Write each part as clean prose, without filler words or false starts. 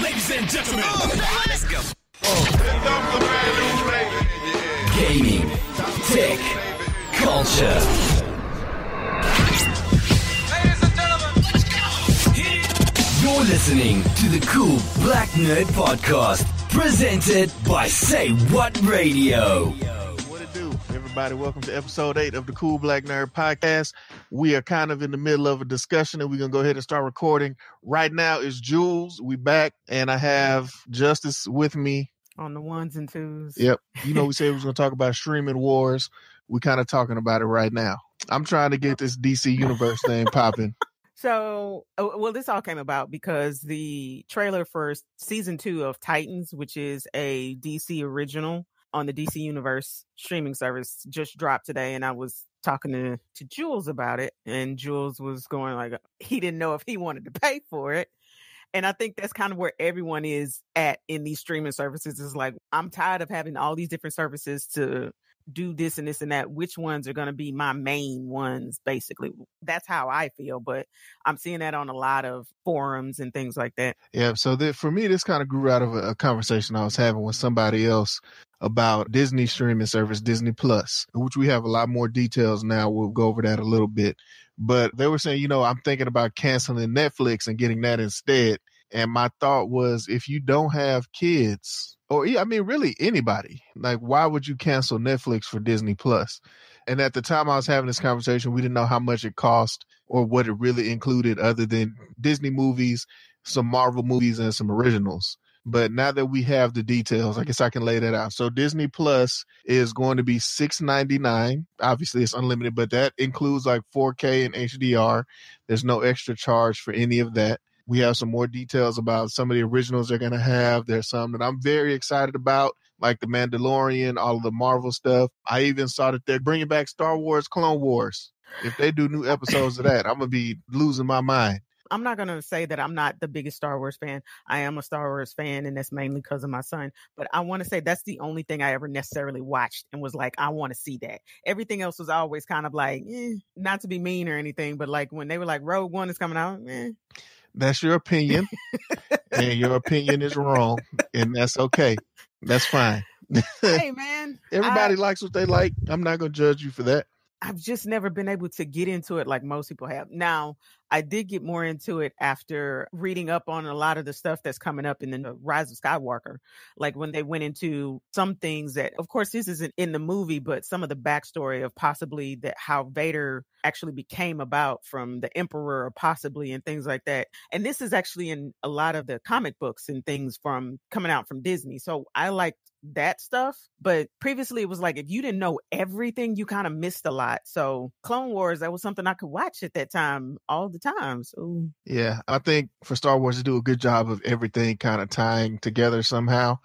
Ladies and gentlemen, let's go. Gaming, tech, culture. Ladies and gentlemen, let's go. You're listening to the Cool Black Nerd Podcast, presented by Say What Radio. What it do, everybody? Welcome to episode 8 of the Cool Black Nerd Podcast. We are kind of in the middle of a discussion, and we're going to go ahead and start recording. Right now is Jules. We back, and I have Justice with me. On the ones and twos. Yep. You know, we said we was going to talk about streaming wars. We're kind of talking about it right now. I'm trying to get this DC Universe thing popping. So, well, this all came about because the trailer for season 2 of Titans, which is a DC original on the DC Universe streaming service, just dropped today. And I was talking to Jules about it. And Jules was going like, he didn't know if he wanted to pay for it. And I think that's kind of where everyone is at in these streaming services. Is like, I'm tired of having all these different services to do this and this and that. Which ones are going to be my main ones? Basically, that's how I feel. But I'm seeing that on a lot of forums and things like that. Yeah. So for me, this kind of grew out of a conversation I was having with somebody else about Disney streaming service, Disney Plus, which we have a lot more details now. We'll go over that a little bit. But they were saying, you know, I'm thinking about canceling Netflix and getting that instead. And my thought was, if you don't have kids, or I mean, really anybody, like, why would you cancel Netflix for Disney Plus? And at the time I was having this conversation, we didn't know how much it cost or what it really included other than Disney movies, some Marvel movies, and some originals. But now that we have the details, I guess I can lay that out. So Disney Plus is going to be $6.99. Obviously, it's unlimited, but that includes like 4K and HDR. There's no extra charge for any of that. We have some more details about some of the originals they're going to have. There's some that I'm very excited about, like The Mandalorian, all of the Marvel stuff. I even saw that they're bringing back Star Wars Clone Wars. If they do new episodes of that, I'm going to be losing my mind. I'm not going to say that I'm not the biggest Star Wars fan. I am a Star Wars fan, and that's mainly because of my son. But I want to say that's the only thing I ever necessarily watched and was like, I want to see that. Everything else was always kind of like, not to be mean or anything, but like when they were like, Rogue One is coming out, That's your opinion, and your opinion is wrong, and that's okay. That's fine. Hey, man. Everybody likes what they like. I'm not going to judge you for that. I've just never been able to get into it like most people have. Now, I did get more into it after reading up on a lot of the stuff that's coming up in the Rise of Skywalker. Like when they went into some things that, of course, this isn't in the movie, but some of the backstory of possibly that how Vader actually became about from the Emperor or possibly and things like that. And this is actually in a lot of the comic books and things from coming out from Disney. So I like that stuff, but previously it was like if you didn't know everything, you kind of missed a lot. So Clone Wars, that was something I could watch at that time all the time. So yeah, I think for Star Wars to do a good job of everything kind of tying together somehow.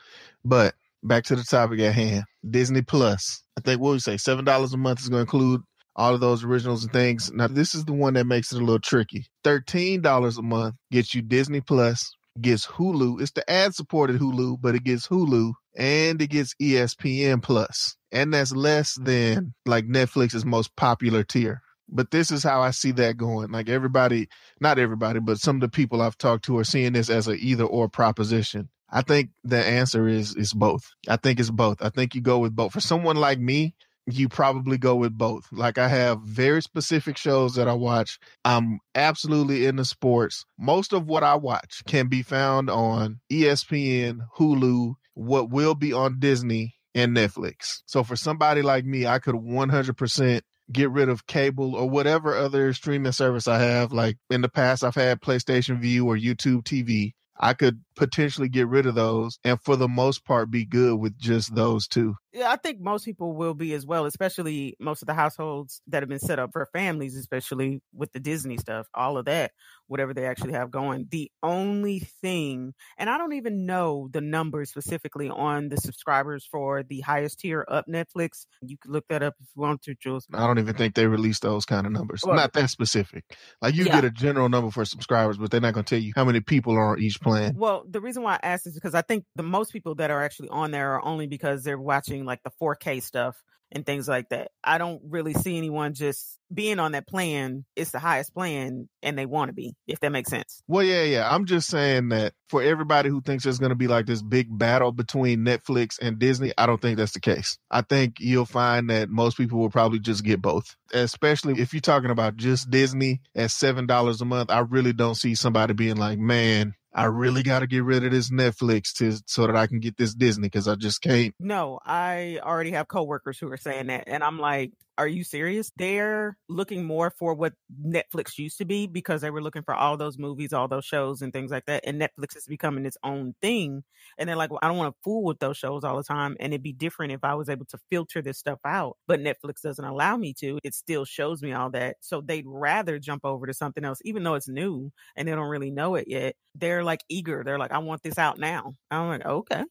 But back to the topic at hand, Disney Plus. I think what we say, $7 a month is going to include all of those originals and things. Now this is the one that makes it a little tricky. $13 a month gets you Disney Plus, gets Hulu. It's the ad-supported Hulu, but it gets Hulu. And it gets ESPN Plus. And that's less than like Netflix's most popular tier. But this is how I see that going. Like everybody, not everybody, but some of the people I've talked to are seeing this as a either or proposition. I think the answer is both. I think it's both. I think you go with both. For someone like me, you probably go with both. Like I have very specific shows that I watch. I'm absolutely into sports. Most of what I watch can be found on ESPN, Hulu, what will be on Disney and Netflix. So for somebody like me, I could 100% get rid of cable or whatever other streaming service I have. Like in the past, I've had PlayStation View or YouTube TV. I could potentially get rid of those and for the most part be good with just those two. Yeah, I think most people will be as well, especially most of the households that have been set up for families, especially with the Disney stuff, all of that, whatever they actually have going. The only thing, and I don't even know the numbers specifically on the subscribers for the highest tier up Netflix. You can look that up if you want to, Jules. I don't even think they release those kind of numbers. Well, not that specific. Like you get a general number for subscribers, but they're not going to tell you how many people are on each plan. Well, the reason why I asked is because I think the most people that are actually on there are only because they're watching watching like the 4K stuff and things like that. I don't really see anyone just being on that plan. It's the highest plan and they want to be, if that makes sense. Well, yeah. I'm just saying that for everybody who thinks there's going to be like this big battle between Netflix and Disney, I don't think that's the case. I think you'll find that most people will probably just get both, especially if you're talking about just Disney at $7 a month. I really don't see somebody being like, man, I really got to get rid of this Netflix so that I can get this Disney because I just can't. No, I already have coworkers who are saying that. And I'm like, are you serious? They're looking more for what Netflix used to be because they were looking for all those movies, all those shows and things like that. And Netflix is becoming its own thing. And they're like, well, I don't want to fool with those shows all the time. And it'd be different if I was able to filter this stuff out. But Netflix doesn't allow me to. It still shows me all that. So they'd rather jump over to something else, even though it's new and they don't really know it yet. They're like eager. They're like, I want this out now. I'm like, okay.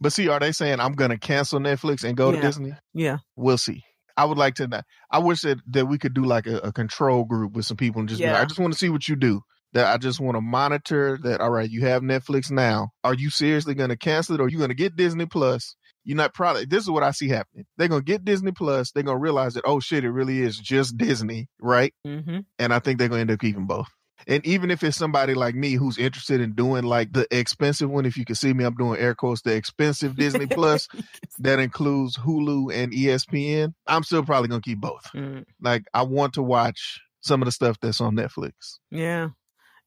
But see, are they saying I'm going to cancel Netflix and go to Disney? Yeah. We'll see. I would like to know. I wish that we could do like a control group with some people and just be like, I just want to see what you do. That I just want to monitor that. All right, you have Netflix now. Are you seriously going to cancel it or are you going to get Disney Plus? You're not probably, this is what I see happening. They're going to get Disney Plus. They're going to realize that, oh shit, it really is just Disney, right? Mm-hmm. And I think they're going to end up keeping both. And even if it's somebody like me who's interested in doing like the expensive one, if you can see me, I'm doing air quotes, the expensive Disney Plus that includes Hulu and ESPN, I'm still probably going to keep both. Like I want to watch some of the stuff that's on Netflix. Yeah.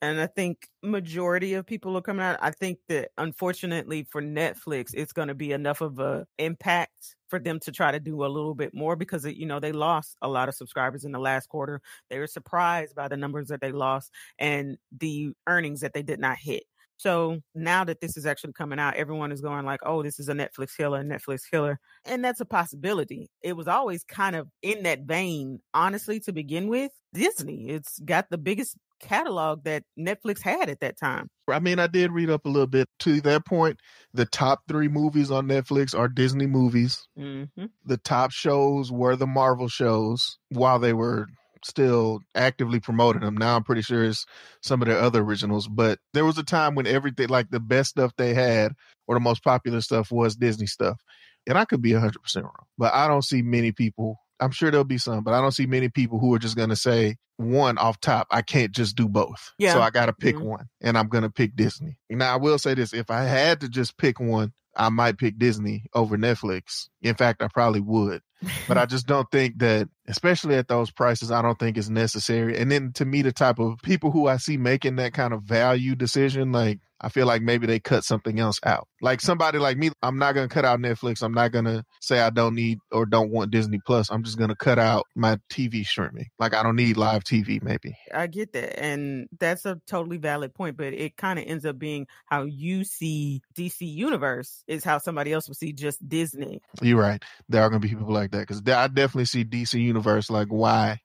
And I think majority of people are coming out. I think that unfortunately for Netflix, it's going to be enough of a impact for them to try to do a little bit more because, you know, they lost a lot of subscribers in the last quarter. They were surprised by the numbers that they lost and the earnings that they did not hit. So now that this is actually coming out, everyone is going like, oh, this is a Netflix killer. And that's a possibility. It was always kind of in that vein, honestly, to begin with. Disney, it's got the biggest catalog that Netflix had at that time. I mean, I did read up a little bit to that point. The top 3 movies on Netflix are Disney movies. Mm-hmm. The top shows were the Marvel shows while they were still actively promoting them. Now I'm pretty sure it's some of their other originals, but there was a time when everything, like the best stuff they had or the most popular stuff was Disney stuff. And I could be 100% wrong, but I don't see many people. I'm sure there'll be some, but I don't see many people who are just going to say one off top. I can't just do both. Yeah. So I got to pick one and I'm going to pick Disney. Now I will say this. If I had to just pick one, I might pick Disney over Netflix. In fact, I probably would, but I just don't think that, especially at those prices, I don't think it's necessary. And then to me, the type of people who I see making that kind of value decision, like I feel like maybe they cut something else out. Like somebody like me, I'm not going to cut out Netflix. I'm not going to say I don't need or don't want Disney Plus. I'm just going to cut out my TV streaming. Like I don't need live TV maybe. I get that. And that's a totally valid point, but it kind of ends up being how you see DC Universe is how somebody else would see just Disney. You're right. There are going to be people like that because I definitely see DC Universe like why.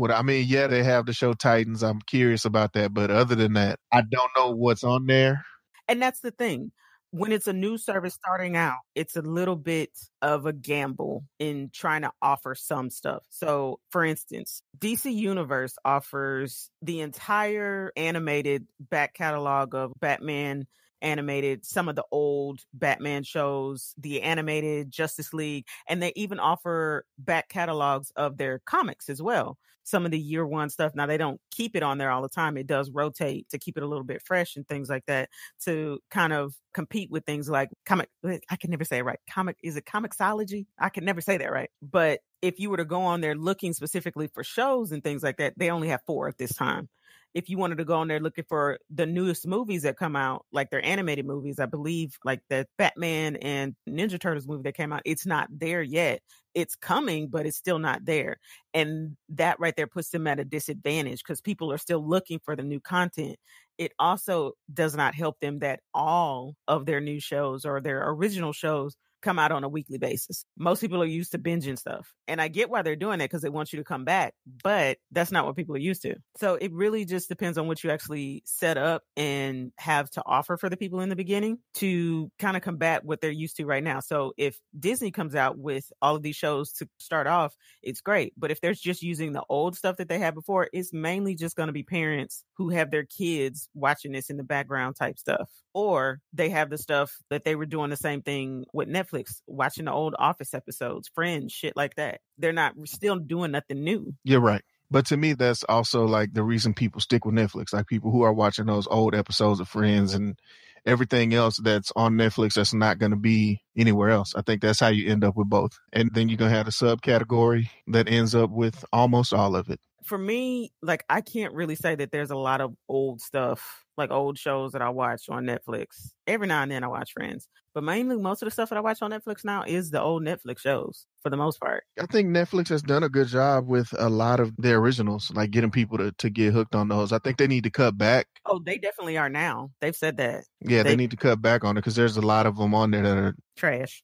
I mean, yeah, they have the show Titans. I'm curious about that. But other than that, I don't know what's on there. And that's the thing. When it's a new service starting out, it's a little bit of a gamble in trying to offer some stuff. So, for instance, DC Universe offers the entire animated back catalog of Batman animated, some of the old Batman shows, the animated Justice League, and they even offer back catalogs of their comics as well. Some of the year one stuff. Now, they don't keep it on there all the time. It does rotate to keep it a little bit fresh and things like that to kind of compete with things like comic. I can never say it right. Is it Comixology? I can never say that right. But if you were to go on there looking specifically for shows and things like that, they only have 4 at this time. If you wanted to go on there looking for the newest movies that come out, like their animated movies, I believe like the Batman and Ninja Turtles movie that came out, it's not there yet. It's coming, but it's still not there. And that right there puts them at a disadvantage because people are still looking for the new content. It also does not help them that all of their new shows or their original shows come out on a weekly basis. Most people are used to binging stuff. And I get why they're doing it because they want you to come back, but that's not what people are used to. So it really just depends on what you actually set up and have to offer for the people in the beginning to kind of combat what they're used to right now. So if Disney comes out with all of these shows to start off, it's great. But if they're just using the old stuff that they had before, it's mainly just going to be parents who have their kids watching this in the background type stuff. Or they have the stuff that they were doing the same thing with Netflix Netflix, watching the old Office episodes, Friends, shit like that. They're not still doing nothing new. You're right. But to me, that's also like the reason people stick with Netflix. Like people who are watching those old episodes of Friends and everything else that's on Netflix that's not going to be anywhere else. I think that's how you end up with both. And then you're going to have a subcategory that ends up with almost all of it. For me, like, I can't really say that there's a lot of old stuff, like old shows that I watch on Netflix. Every now and then I watch Friends. But mainly, most of the stuff that I watch on Netflix now is the old Netflix shows, for the most part. I think Netflix has done a good job with a lot of their originals, like getting people to get hooked on those. I think they need to cut back. Oh, they definitely are now. They've said that. Yeah, they need to cut back on it because there's a lot of them on there that are trash.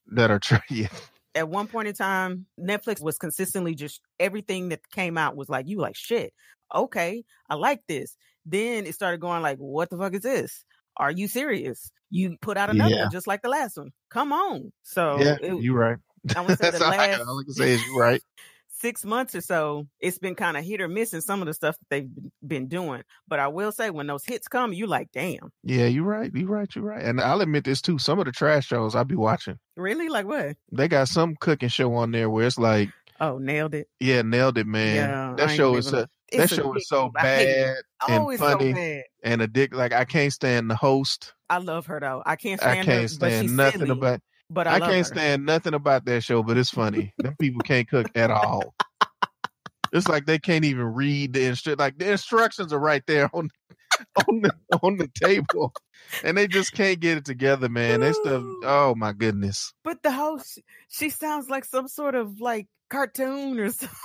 Yeah. At one point in time, Netflix was consistently just everything that came out was like, you like, shit, okay, I like this. Then it started going like, what the fuck is this? Are you serious? You put out another one just like the last one. Come on. So yeah, you're right. I want to say the last all I can say is you're right. 6 months or so, it's been kind of hit or miss in some of the stuff that they've been doing. But I will say, when those hits come, you like, damn. Yeah, you're right. And I'll admit this too. Some of the trash shows I'll be watching. Really? Like what? They got some cooking show on there where it's like, oh, Nailed It. Yeah, Nailed It, man. Yeah, that show is so bad and funny so and addictive. Like, I can't stand the host. I love her though. I can't stand nothing silly, about. But I can't stand nothing about that show. But it's funny. Them people can't cook at all. It's like they can't even read the instructions. Like the instructions are right there on the table, and they just can't get it together, man. They stuff. Oh my goodness! But the host, she sounds like some sort of like cartoon or something.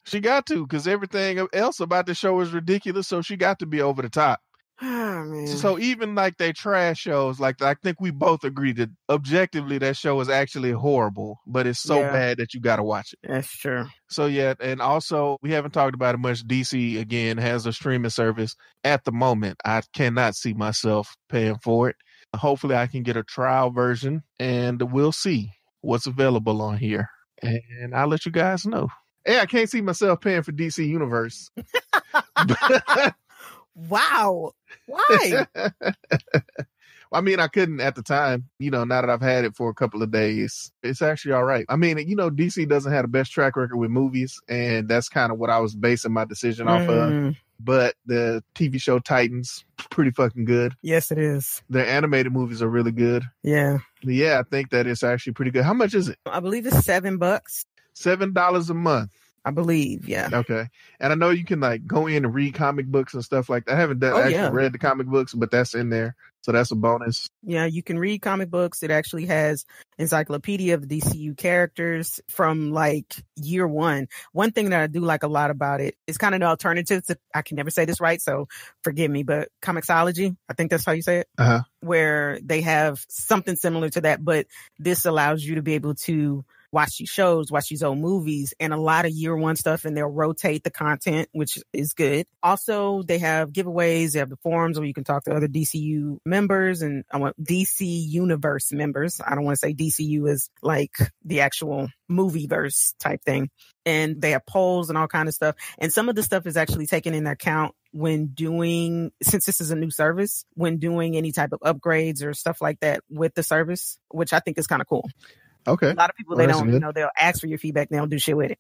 She got to, because everything else about the show is ridiculous, so she got to be over the top. Oh, man. So even like they trash shows, like I think we both agree that objectively that show is actually horrible, but it's so bad that you got to watch it. That's true. So yeah, and also we haven't talked about it much. DC again has a streaming service. At the moment, I cannot see myself paying for it. Hopefully I can get a trial version and we'll see what's available on here. And I'll let you guys know. Hey, I can't see myself paying for DC Universe. Wow. Why? I mean, I couldn't at the time. Now that I've had it for a couple of days, it's actually all right. I mean, DC doesn't have the best track record with movies, and that's kind of what I was basing my decision off of. But the TV show Titans, pretty fucking good. Yes, it is. Their animated movies are really good. Yeah. Yeah, I think that it's actually pretty good. How much is it? I believe it's $7. $7 a month. I believe, yeah. Okay. And I know you can like go in and read comic books and stuff like that. I haven't read the comic books, but that's in there. So that's a bonus. Yeah, you can read comic books. It actually has encyclopedia of DCU characters from like year one. One thing that I do like a lot about it is kind of the alternative to, I can never say this right, so forgive me, but Comixology, I think that's how you say it, where they have something similar to that, but this allows you to be able to watch these shows, watch these old movies, and a lot of year one stuff, and they'll rotate the content, which is good. Also, they have giveaways. They have the forums where you can talk to other DCU members and DC Universe members. I don't want to say DCU is like the actual movie verse type thing. And they have polls and all kind of stuff. And some of the stuff is actually taken into account when doing, since this is a new service, when doing any type of upgrades or stuff like that with the service, which I think is kind of cool. Okay. A lot of people, they don't, they'll ask for your feedback. They don't do shit with it.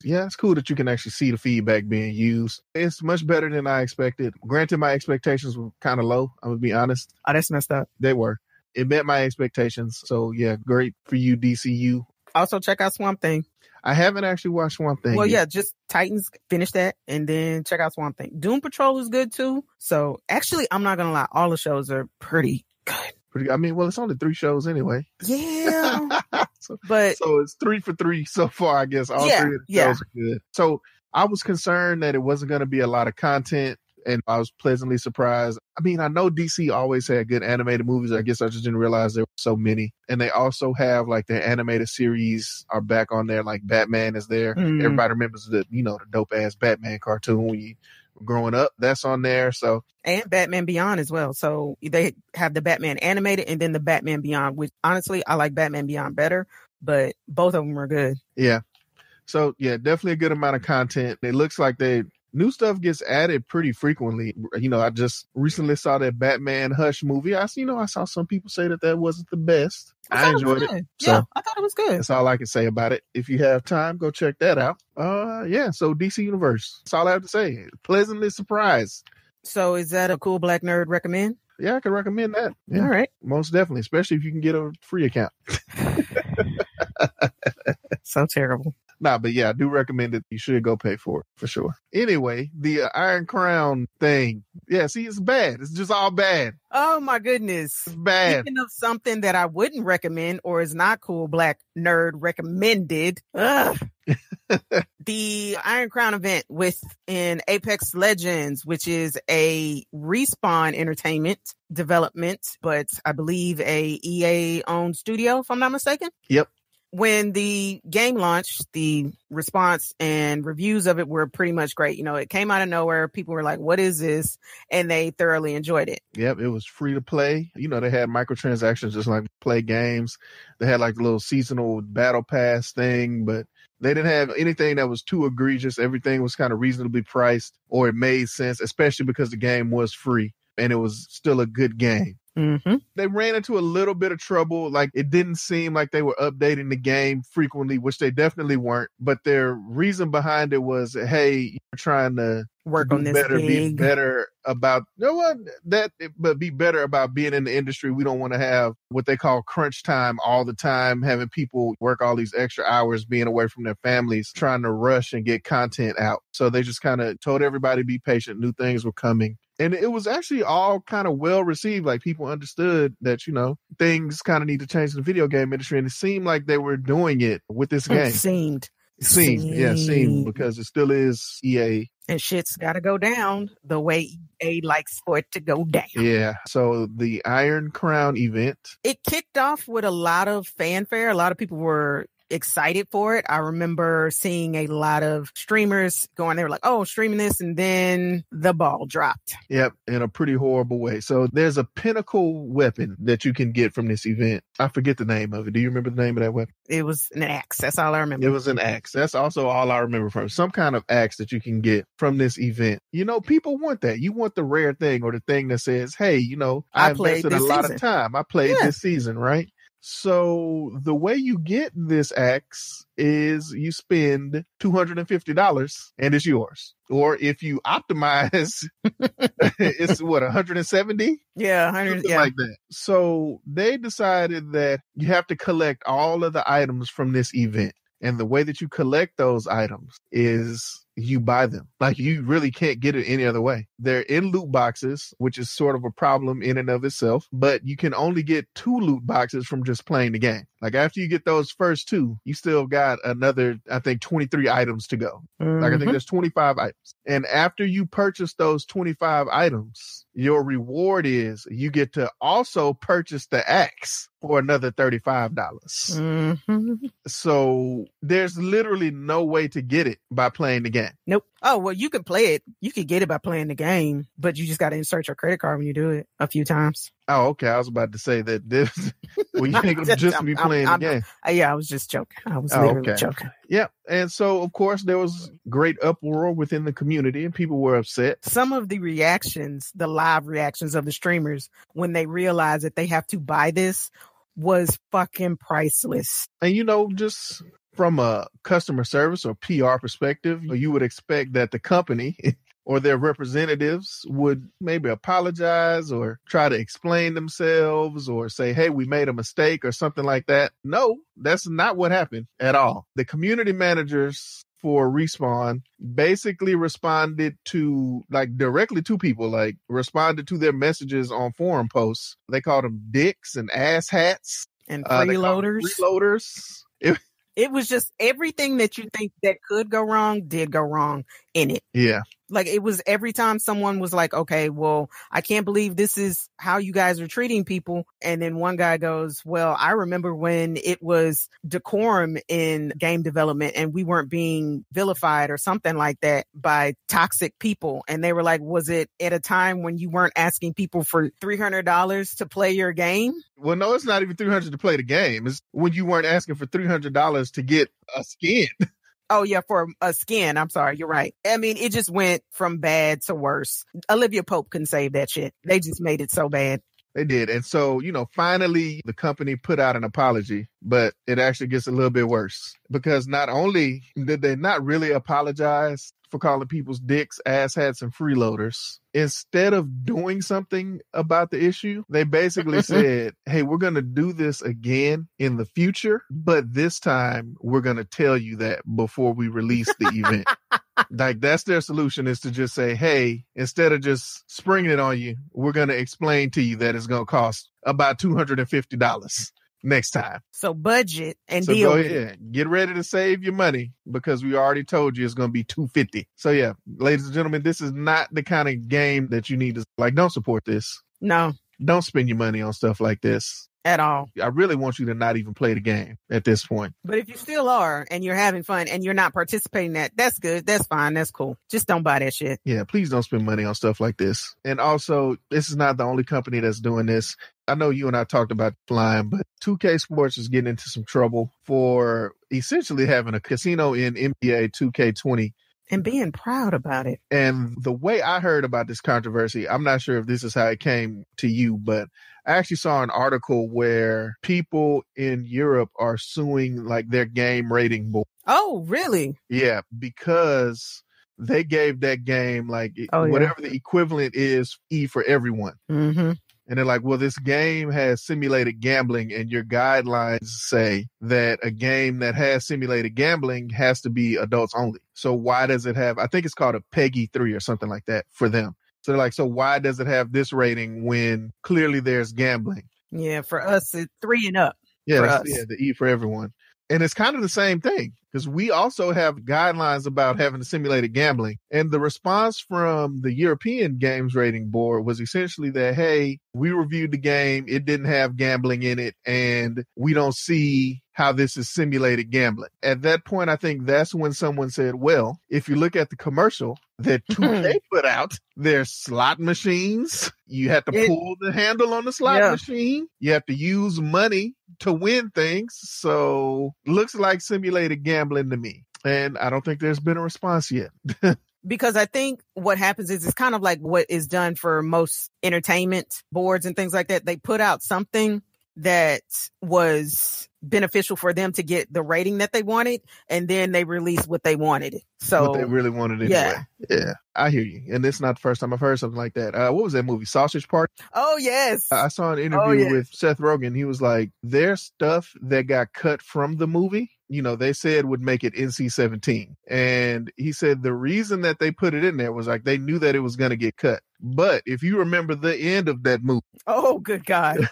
Yeah, it's cool that you can actually see the feedback being used. It's much better than I expected. Granted, my expectations were kind of low. I'm going to be honest. Oh, that's messed up. They were. It met my expectations. So yeah, great for you, DCU. Also check out Swamp Thing. I haven't actually watched Swamp Thing. Well, yeah, just Titans, finish that, and then check out Swamp Thing. Doom Patrol is good too. So actually, I'm not going to lie. All the shows are pretty good. I mean, well, it's only 3 shows anyway. Yeah. so it's 3 for 3 so far, I guess. All 3 of the shows are good. So I was concerned that it wasn't going to be a lot of content, and I was pleasantly surprised. I mean, I know DC always had good animated movies. I guess I just didn't realize there were so many. And they also have like their animated series are back on there. Like Batman is there. Everybody remembers the dope ass Batman cartoon when you growing up. That's on there. So, and Batman Beyond as well. So they have the Batman animated and then the Batman Beyond, which honestly I like Batman Beyond better, but both of them are good. Yeah. So yeah, definitely a good amount of content. It looks like they new stuff gets added pretty frequently. You know, I just recently saw that Batman Hush movie. I saw some people say that wasn't the best. I enjoyed it. Yeah, I thought it was good. That's all I can say about it. If you have time, go check that out. So DC Universe. That's all I have to say. Pleasantly surprised. So is that a cool black nerd recommend? Yeah, I can recommend that. Yeah, all right. Most definitely, especially if you can get a free account. So terrible. Nah, but yeah, I do recommend it. You should go pay for it, for sure. Anyway, the Iron Crown thing. Yeah, see, it's bad. It's just all bad. Oh, my goodness. It's bad. Speaking of something that I wouldn't recommend or is not cool, black nerd recommended. The Iron Crown event within Apex Legends, which is a Respawn Entertainment development, but I believe a EA-owned studio, if I'm not mistaken. Yep. When the game launched, the response and reviews of it were pretty much great. You know, it came out of nowhere. People were like, what is this? And they thoroughly enjoyed it. Yep, it was free to play. You know, they had microtransactions just like play games. They had like a little seasonal battle pass thing, but they didn't have anything that was too egregious. Everything was kind of reasonably priced, or it made sense, especially because the game was free and it was still a good game. Mm-hmm. They ran into a little bit of trouble. Like, it didn't seem like they were updating the game frequently, which they definitely weren't. But their reason behind it was, hey, you're trying to work on this better, be better about, you know what, but be better about being in the industry. We don't want to have what they call crunch time all the time, having people work all these extra hours, being away from their families, trying to rush and get content out. So they just kind of told everybody to be patient. New things were coming. And it was actually all kind of well received. Like, people understood that, you know, things kind of need to change in the video game industry. And it seemed like they were doing it with this game. Seemed. Seemed, because it still is EA. And shit's got to go down the way EA likes for it to go down. Yeah. So the Iron Crown event. It kicked off with a lot of fanfare. A lot of people were excited for it. I remember seeing a lot of streamers going, they were like, oh, streaming this, and then the ball dropped. Yep, in a pretty horrible way. So there's a pinnacle weapon that you can get from this event. I forget the name of it. Do you remember the name of that weapon? It was an axe. That's all I remember. It was an axe. That's also all I remember from some kind of axe that you can get from this event. You know, people want that. You want the rare thing, or the thing that says, hey, you know, I invested a lot of time. I played this season, right? So the way you get this axe is you spend $250 and it's yours. Or if you optimize, it's what, 170? Yeah, 100. Something like that. So they decided that you have to collect all of the items from this event. And the way that you collect those items is you buy them. Like, you really can't get it any other way. They're in loot boxes, which is sort of a problem in and of itself, but you can only get 2 loot boxes from just playing the game. Like, after you get those first 2, you still got another, I think, 23 items to go. Mm-hmm. Like, I think there's 25 items. And after you purchase those 25 items, your reward is you get to also purchase the axe for another $35. Mm-hmm. So there's literally no way to get it by playing the game. Nope. Oh, well, you can play it. You can get it by playing the game, but you just got to insert your credit card when you do it a few times. Oh, okay. I was about to say that this, well, you ain't gonna just be playing the game. Yeah, I was just joking. I was literally joking. Yeah. And so, of course, there was great uproar within the community and people were upset. Some of the reactions, the live reactions of the streamers when they realized that they have to buy this was fucking priceless. And, you know, just from a customer service or PR perspective, you would expect that the company or their representatives would maybe apologize or try to explain themselves or say, hey, we made a mistake or something like that. No, that's not what happened at all. The community managers for Respawn basically responded to, like, directly to people, like responded to their messages on forum posts. They called them dicks and ass hats. And freeloaders. It was just everything that you think that could go wrong did go wrong in it. Yeah. Like, it was every time someone was like, okay, well, I can't believe this is how you guys are treating people. And then one guy goes, well, I remember when it was decorum in game development and we weren't being vilified or something like that by toxic people. And they were like, was it at a time when you weren't asking people for $300 to play your game? Well, no, it's not even $300 to play the game. It's when you weren't asking for $300 to get a skin. Oh, yeah, for a skin. I'm sorry. You're right. I mean, it just went from bad to worse. Olivia Pope couldn't save that shit. They just made it so bad. They did. And so, finally the company put out an apology, but it actually gets a little bit worse because not only did they not really apologize for calling people's dicks asshats and freeloaders, instead of doing something about the issue, they basically said, hey, we're going to do this again in the future, but this time we're going to tell you that before we release the event. Like, that's their solution, is to just say, hey, instead of just springing it on you, we're going to explain to you that it's going to cost about $250 next time. So budget and so deal go with ahead. it. Get ready to save your money because we already told you it's going to be $250. So yeah, ladies and gentlemen, this is not the kind of game that you need to, don't support this. No. Don't spend your money on stuff like this. At all. I really want you to not even play the game at this point. But if you still are and you're having fun and you're not participating in that, that's good. That's fine. That's cool. Just don't buy that shit. Yeah, please don't spend money on stuff like this. And also, this is not the only company that's doing this. I know you and I talked about flying, but 2K Sports is getting into some trouble for essentially having a casino in NBA 2K20. And being proud about it. And the way I heard about this controversy, I'm not sure if this is how it came to you, but I actually saw an article where people in Europe are suing their game rating board. Oh, really? Yeah, because they gave that game whatever the equivalent is E for everyone. Mm-hmm. And they're like, well, this game has simulated gambling, and your guidelines say that a game that has simulated gambling has to be adults only. So why does it have, I think it's called a PEGI 3 or something like that for them. So they're like, so why does it have this rating when clearly there's gambling? Yeah, for us, it's 3 and up. Yeah, the E for everyone. And it's kind of the same thing because we also have guidelines about having simulated gambling. And the response from the European Games Rating Board was essentially that, hey, we reviewed the game. It didn't have gambling in it. And we don't see how this is simulated gambling. At that point, I think that's when someone said, well, if you look at the commercial that 2K put out, there's slot machines. You have to pull the handle on the slot machine. You have to use money to win things. So looks like simulated gambling to me. And I don't think there's been a response yet. Because I think what happens is it's kind of like what is done for most entertainment boards and things like that. They put out something that was beneficial for them to get the rating that they wanted, and then they released what they wanted. So what they really wanted anyway. Yeah, I hear you. And it's not the first time I've heard something like that. What was that movie? Sausage Party? Oh, yes. I saw an interview with Seth Rogen. He was like, there's stuff that got cut from the movie, they said would make it NC-17. And he said the reason that they put it in there was they knew that it was going to get cut. But if you remember the end of that movie. Oh, good God.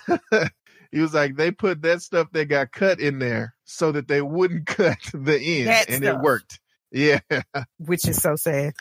He was like, they put that stuff that got cut in there so that they wouldn't cut the end. It worked. Yeah. Which is so sad.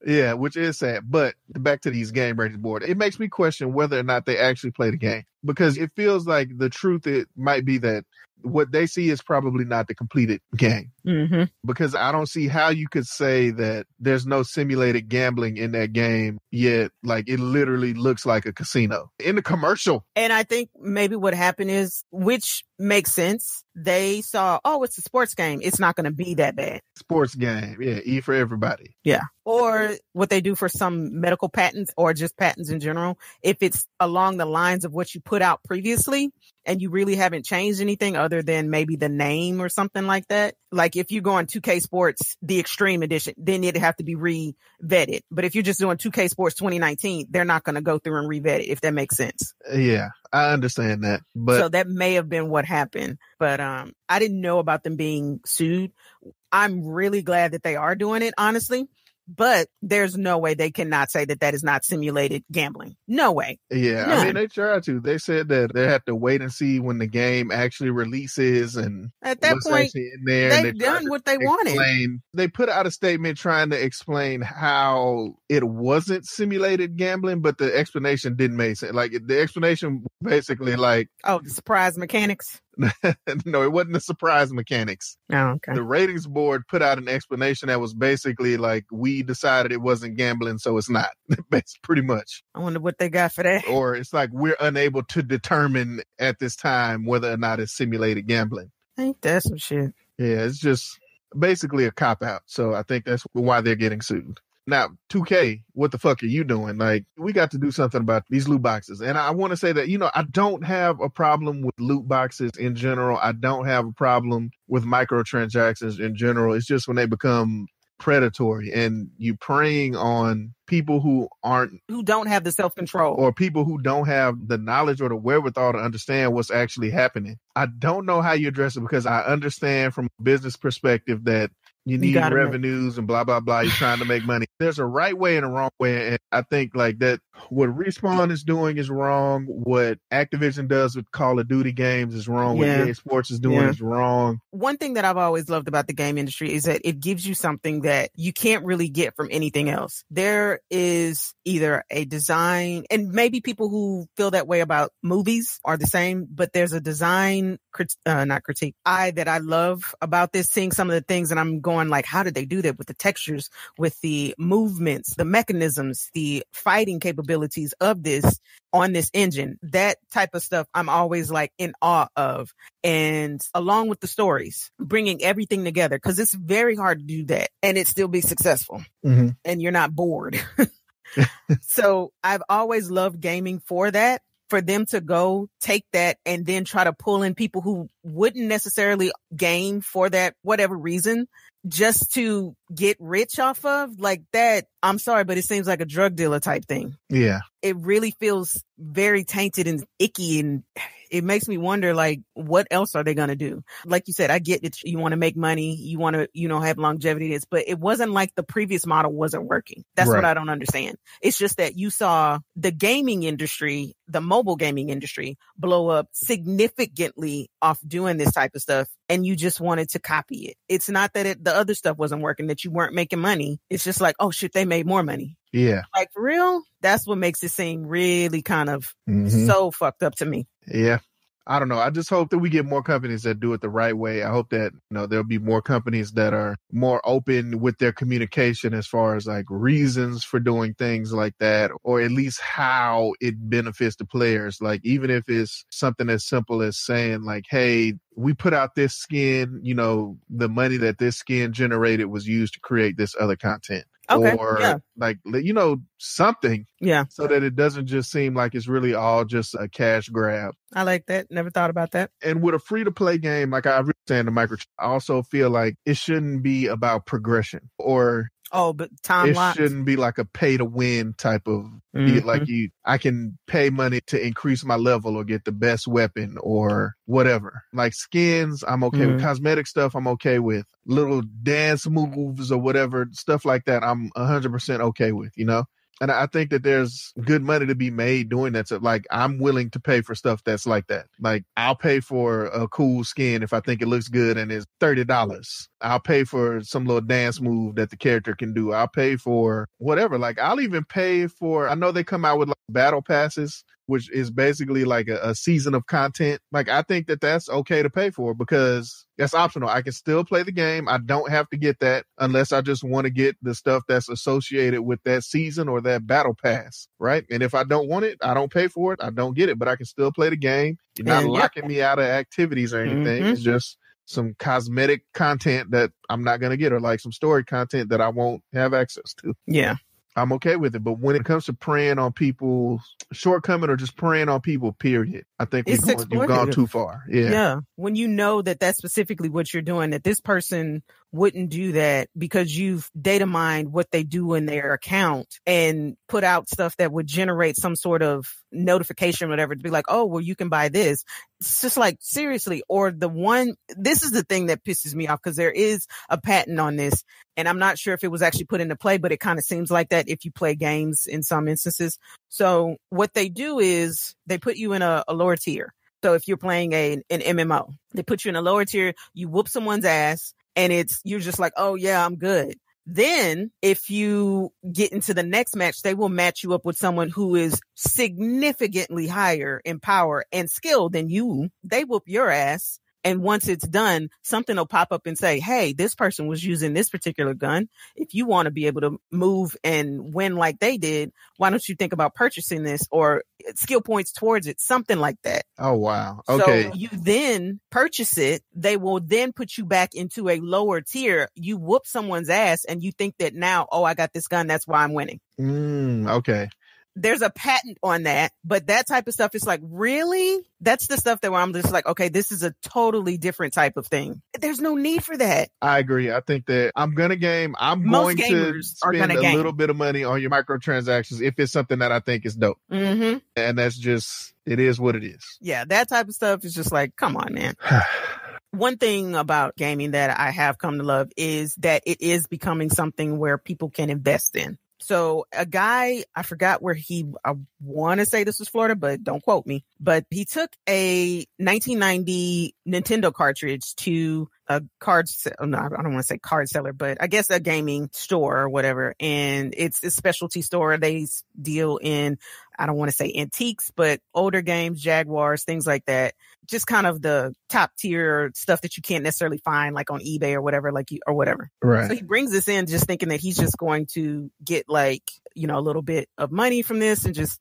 Yeah, which is sad. But back to these game rating board, it makes me question whether or not they actually play the game. Because it feels like the truth, it might be that what they see is probably not the completed game. Mm-hmm. Because I don't see how you could say that there's no simulated gambling in that game, yet it literally looks like a casino in the commercial. And I think maybe what happened is, which makes sense, they saw, oh, it's a sports game. It's not going to be that bad. Sports game. Yeah, E for everybody. Yeah. Or what they do for some medical patents or just patents in general, if it's along the lines of what you put out previously and you really haven't changed anything other than maybe the name or something like that. Like if you go on 2K Sports, the Extreme Edition, then it'd have to be re-vetted. But if you're just doing 2K Sports 2019, they're not going to go through and re-vet it, if that makes sense. Yeah, I understand that. But so that may have been what happened. But I didn't know about them being sued. I'm really glad that they are doing it, honestly. But there's no way they cannot say that is not simulated gambling. No way. Yeah, None. I mean, they tried to. They said that they have to wait and see when the game actually releases, and at that point, in there, they've done what they wanted. They put out a statement trying to explain how it wasn't simulated gambling, but the explanation didn't make sense. The explanation basically the surprise mechanics. No, it wasn't the surprise mechanics. Oh, okay. The ratings board put out an explanation that was basically we decided it wasn't gambling, so it's not. That's pretty much. I wonder what they got for that. Or it's we're unable to determine at this time whether or not it's simulated gambling. Ain't that some shit? Yeah, it's just basically a cop-out. So I think that's why they're getting sued. Now, 2K, what the fuck are you doing? Like, we got to do something about these loot boxes. And I want to say that, I don't have a problem with loot boxes in general. I don't have a problem with microtransactions in general. It's just when they become predatory and you preying on people who don't have the self-control, or people who don't have the knowledge or the wherewithal to understand what's actually happening. I don't know how you address it, because I understand from a business perspective that you need revenues and blah, blah, blah. You're trying to make money. There's a right way and a wrong way. And I think like that, what Respawn is doing is wrong. What Activision does with Call of Duty games is wrong. What EA Sports is doing is wrong. One thing that I've always loved about the game industry is that it gives you something that you can't really get from anything else. There is either a design, and maybe people who feel that way about movies are the same, but there's a design eye that I love about this, seeing some of the things, and I'm going like, how did they do that with the textures, with the movements, the mechanisms, the fighting capabilities of this on this engine? That type of stuff I'm always like in awe of. And along with the stories, bringing everything together, because it's very hard to do that and it still be successful and you're not bored. So I've always loved gaming for that. For them to go take that and then try to pull in people who wouldn't necessarily game for that, whatever reason, just to get rich off of, like that. I'm sorry, but it seems like a drug dealer type thing. Yeah. It really feels very tainted and icky, and it makes me wonder, like, what else are they going to do? Like you said, I get that you want to make money, you want to, have longevity, but it wasn't like the previous model wasn't working. That's what I don't understand. It's just that you saw the gaming industry, the mobile gaming industry, blow up significantly off doing this type of stuff, and you just wanted to copy it. It's not that the other stuff wasn't working, that you weren't making money. It's just like, oh shit, they made more money. Yeah. Like, for real? That's what makes it seem really kind of so fucked up to me. Yeah. I don't know. I just hope that we get more companies that do it the right way. I hope that, there'll be more companies that are more open with their communication as far as like reasons for doing things like that, or at least how it benefits the players. Like, even if it's something as simple as saying like, hey, we put out this skin, the money that this skin generated was used to create this other content. Okay. Or like, something. Yeah. So that it doesn't just seem like it's really all just a cash grab. I like that. Never thought about that. And with a free to play game, like I understand the micro, I also feel like it shouldn't be about progression or but time locked. Shouldn't be like a pay to win type of like I can pay money to increase my level or get the best weapon or whatever. Like skins, I'm okay with. Cosmetic stuff, I'm okay with. Little dance moves or whatever, stuff like that, I'm 100% okay with, And I think that there's good money to be made doing that. So, like, I'm willing to pay for stuff that's like that. Like, I'll pay for a cool skin if I think it looks good and it's $30. I'll pay for some little dance move that the character can do. I'll pay for whatever. Like, I'll even pay for, I know they come out with like battle passes, which is basically like a season of content. Like, I think that that's okay to pay for because that's optional. I can still play the game. I don't have to get that unless I just want to get the stuff that's associated with that season or that battle pass, right? And if I don't want it, I don't pay for it. I don't get it, but I can still play the game. You're not locking me out of activities or anything. It's just some cosmetic content that I'm not going to get, or like some story content that I won't have access to. Yeah. I'm okay with it. But when it comes to preying on people's shortcoming or just preying on people, period, I think you've gone too far. Yeah. Yeah. When you know that that's specifically what you're doing, that this person wouldn't do that because you've data mined what they do in their account and put out stuff that would generate some sort of notification, whatever, to be like, oh, well, you can buy this. It's just like, seriously. Or this is the thing that pisses me off, because there is a patent on this, and I'm not sure if it was actually put into play, but it kind of seems like that if you play games in some instances. So what they do is they put you in a lower tier. So if you're playing an MMO, they put you in a lower tier, you whoop someone's ass, and you're just like, oh yeah, I'm good. Then if you get into the next match, they will match you up with someone who is significantly higher in power and skill than you. They whoop your ass. And once it's done, something will pop up and say, hey, this person was using this particular gun. If you want to be able to move and win like they did, why don't you think about purchasing this or skill points towards it? Something like that. Oh, wow. Okay. So you then purchase it. They will then put you back into a lower tier. You whoop someone's ass and you think that now, oh, I got this gun. That's why I'm winning. Okay. There's a patent on that, but that type of stuff is like, really? That's the stuff that where I'm just like, okay, this is a totally different type of thing. There's no need for that. I agree. I think that I'm going to spend a little bit of money on your microtransactions if it's something that I think is dope. Mm-hmm. And that's just, it is what it is. Yeah, that type of stuff is just like, come on, man. One thing about gaming that I have come to love is that it is becoming something where people can invest in. So a guy, I forgot where I want to say this was Florida, but don't quote me, but he took a 1990 Nintendo cartridge to a I don't want to say card seller, but I guess a gaming store or whatever. And it's a specialty store. They deal in, I don't want to say antiques, but older games, Jaguars, things like that. Just kind of the top tier stuff that you can't necessarily find like on eBay or whatever, or whatever. Right. So he brings this in just thinking that he's just going to get like, a little bit of money from this and just,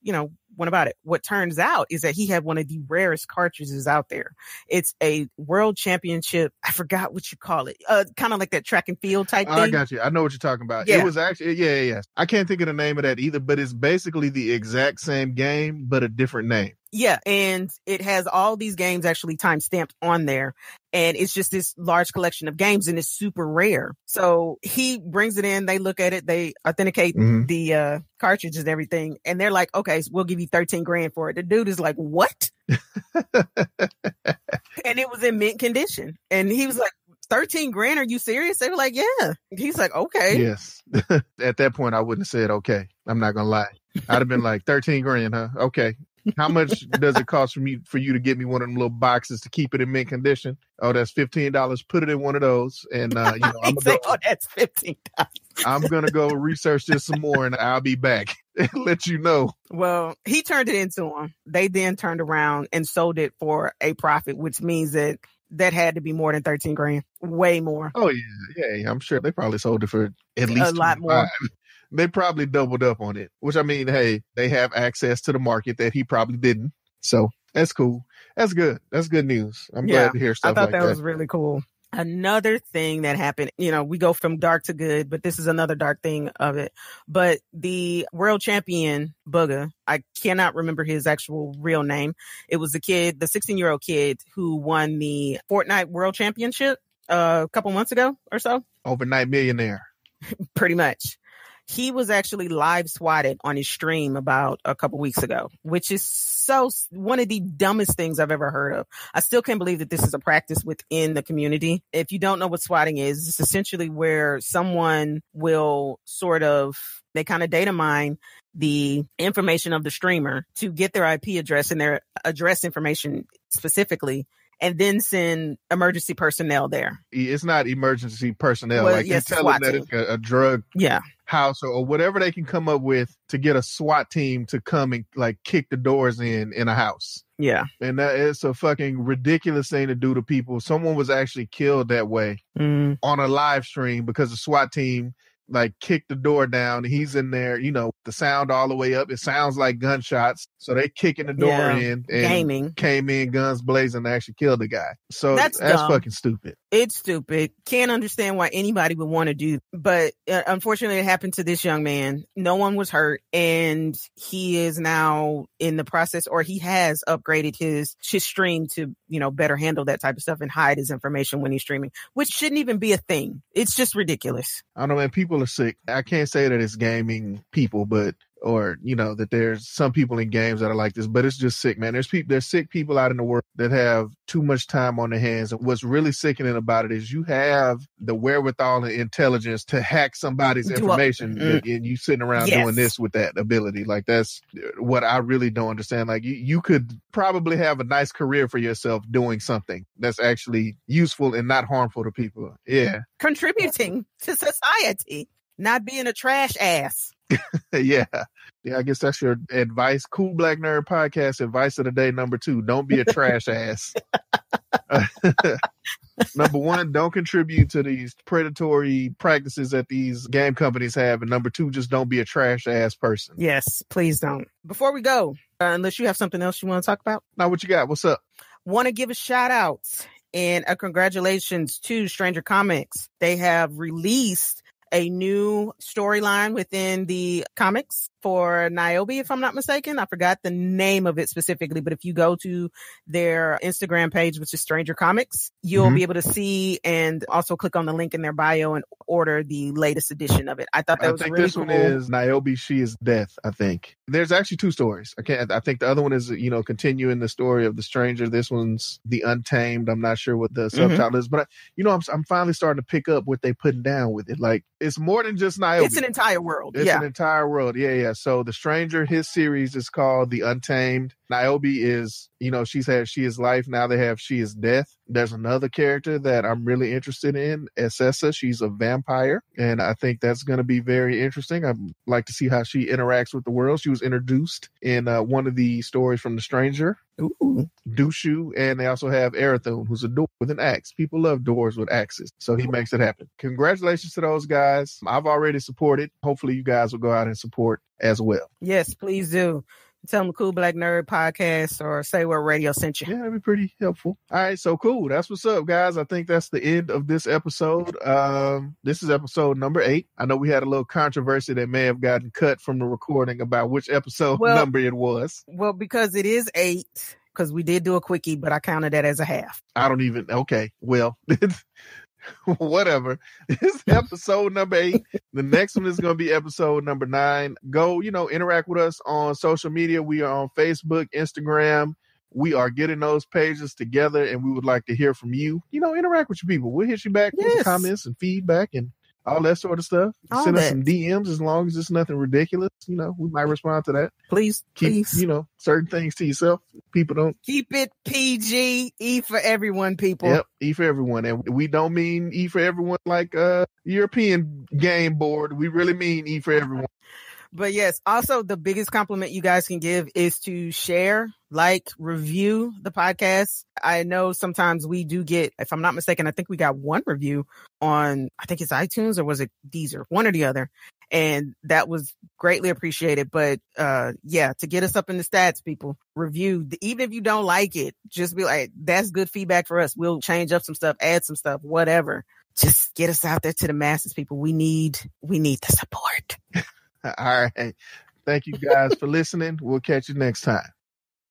went about it. What turns out is that he had one of the rarest cartridges out there. It's a world championship. I forgot what you call it. Kind of like that track and field type thing. I got you. I know what you're talking about. Yeah. It was actually, yeah. I can't think of the name of that either, but it's basically the exact same game, but a different name. Yeah, and it has all these games actually time stamped on there. And it's just this large collection of games and it's super rare. So he brings it in, they look at it, they authenticate the cartridges and everything. And they're like, okay, so we'll give you 13 grand for it. The dude is like, what? And it was in mint condition. And he was like, 13 grand? Are you serious? They were like, yeah. He's like, okay. Yes. At that point, I wouldn't have said, okay. I'm not going to lie. I'd have been like, 13 grand, huh? Okay. How much does it cost for you to get me one of them little boxes to keep it in mint condition? Oh, that's $15. Put it in one of those. And, that's $15. I'm going to go research this some more and I'll be back and let you know. Well, he turned it into them. They then turned around and sold it for a profit, which means that had to be more than 13 grand. Way more. Oh, yeah. Yeah. I'm sure they probably sold it for at least a lot more. They probably doubled up on it, which I mean, hey, they have access to the market that he probably didn't. So that's cool. That's good. That's good news. I'm glad to hear stuff like that. I thought that was really cool. Another thing that happened, we go from dark to good, but this is another dark thing of it. But the world champion Bugga, I cannot remember his actual real name. It was the 16-year-old kid who won the Fortnite World Championship a couple months ago or so. Overnight millionaire. Pretty much. He was actually live swatted on his stream about a couple weeks ago, which is one of the dumbest things I've ever heard of. I still can't believe that this is a practice within the community. If you don't know what swatting is, it's essentially where someone will they kind of data mine the information of the streamer to get their IP address and their address information specifically, and then send emergency personnel there. It's not emergency personnel. Well, like you tell them that it's a drug house or whatever they can come up with to get a SWAT team to come and like kick the doors in a house. Yeah. And that is a fucking ridiculous thing to do to people. Someone was actually killed that way on a live stream because the SWAT team like kicked the door down. He's in there, the sound all the way up. It sounds like gunshots. So they kicking the door in and came in guns blazing and actually killed the guy. So that's fucking stupid. It's stupid. Can't understand why anybody would want to do. But unfortunately, it happened to this young man. No one was hurt. And he is now in the process, or he has upgraded his stream to, better handle that type of stuff and hide his information when he's streaming, which shouldn't even be a thing. It's just ridiculous. I don't know, man. People are sick. I can't say that it's gaming people, but that there's some people in games that are like this, but it's just sick, man. There's sick people out in the world that have too much time on their hands. And what's really sickening about it is you have the wherewithal and intelligence to hack somebody's information and you sitting around doing this with that ability. Like, that's what I really don't understand. Like, you could probably have a nice career for yourself doing something that's actually useful and not harmful to people. Yeah. Contributing to society, not being a trash ass. Yeah, I guess that's your advice. Cool Black Nerd Podcast advice of the day number 2. Don't be a trash ass. Number one, don't contribute to these predatory practices that these game companies have. And number two, just don't be a trash ass person. Yes, please don't. Before we go, unless you have something else you want to talk about. Now, what you got? What's up? Want to give a shout out and a congratulations to Stranger Comics. They have released a new storyline within the comics for Niobe, if I'm not mistaken. I forgot the name of it specifically, but if you go to their Instagram page, which is Stranger Comics, you'll be able to see and also click on the link in their bio and order the latest edition of it. I thought that was really cool. This one is Niobe, She is Death, I think. There's actually two stories. I think the other one is, continuing the story of the stranger. This one's The Untamed. I'm not sure what the subtitle is, but I'm finally starting to pick up what they putting down with it. Like, it's more than just Niobe. It's an entire world. It's an entire world. Yeah. So the stranger, his series is called The Untamed. Niobe is, She is Life. Now they have She is Death. There's another character that I'm really interested in, Essessa. She's a vampire, and I think that's going to be very interesting. I'd like to see how she interacts with the world. She was introduced in one of the stories from The Stranger. Ooh. Dushu, and they also have Arathun, who's a door with an axe. People love doors with axes, so he makes it happen. Congratulations to those guys. I've already supported. Hopefully you guys will go out and support as well. Yes, please do. Tell them the Cool Black Nerd podcast or say what radio sent you. Yeah, that'd be pretty helpful. All right, so cool. That's what's up, guys. I think that's the end of this episode. This is episode number 8. I know we had a little controversy that may have gotten cut from the recording about which episode number it was. Well, because it is 8, because we did do a quickie, but I counted that as a half. Okay, well... Whatever. This is episode number 8. The next one is going to be episode number 9. Go, interact with us on social media. We are on Facebook, Instagram. We are getting those pages together, and we would like to hear from you. Interact with your people. We'll hit you back with comments and feedback and all that sort of stuff. Send us some DMs as long as it's nothing ridiculous. We might respond to that. Please. Keep, certain things to yourself. People don't. Keep it PG. E for everyone, people. Yep. E for everyone. And we don't mean E for everyone like European game board. We really mean E for everyone. But yes, also the biggest compliment you guys can give is to share, review the podcast. I know sometimes we do get, if I'm not mistaken, I think we got one review on, I think it's iTunes or was it Deezer, one or the other. And that was greatly appreciated. But to get us up in the stats, people, review. Even if you don't like it, just be like, that's good feedback for us. We'll change up some stuff, add some stuff, whatever. Just get us out there to the masses, people. We need the support. All right. Thank you guys for listening. We'll catch you next time.